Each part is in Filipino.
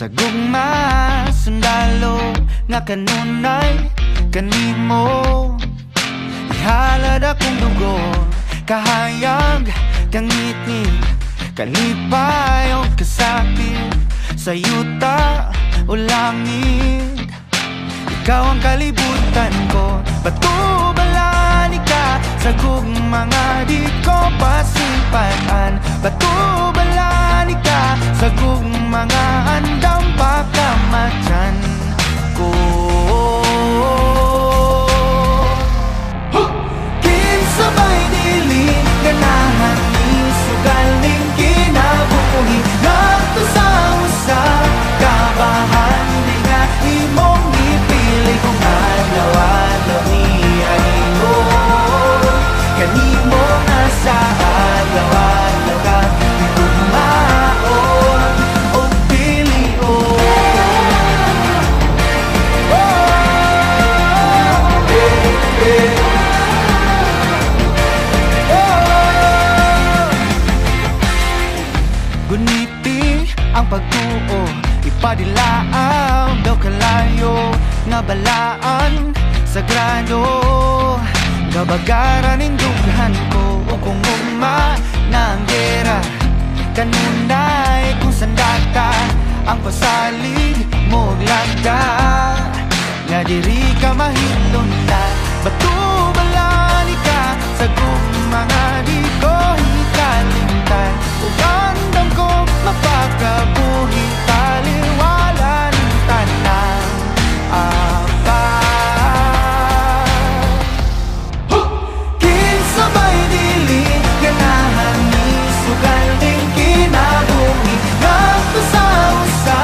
Sa gugma, sundalo nga kanunay kanimo. Ihalad akong dugo, kahayag, kangitid, kalipay o kasakit, sa yuta o langit. Ikaw ang kalibutan ko, batubalani ka sa gugmanga di ko pasimpaan. Batubalani ka sa gugmanga andam pagkamatyan ko. Kinsabay dili ganahan ni sugaling kinabuhi ngadto sa usa kabahan di nga imong ipili kung adlaw-adlaw niya ingon kanimo nga sa adlaw-adlaw ka tugmaon o pilion. Guniti ang pagtuo, ipadilaaw daw kalayo nga balaan sagrado. Gabagaran ning dughan ko o kung ugma na ang gera kanunay kung sandata ang pasalig mo lagda nga diri ka mahilunta. Batubalani ka sa gugmanga di ko hikalimtan ug andam ko mapakabuhi taliwala ng tanang apat. Kinsabay dili ganahan ni sugal ding kinabuhi ngadto sa usa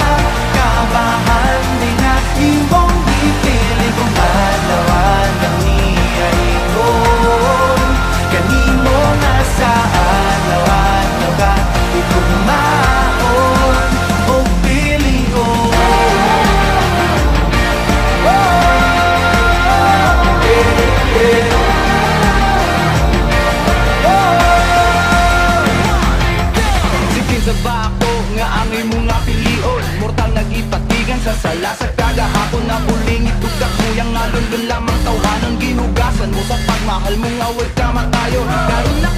kabahan di nga imong gipili kung adlaw-adlaw niya ingon kanimo nga sa adlaw-adlaw ka itugmaon o pilion. Sige sa bako nga ang imong nga pilion, mortal nagipatigan sa sala sa kagahapon na buling itugak mo yang nalundon lamang tawhanon ginugasan mo sa pagmahal mo nga wag ka matayo karon na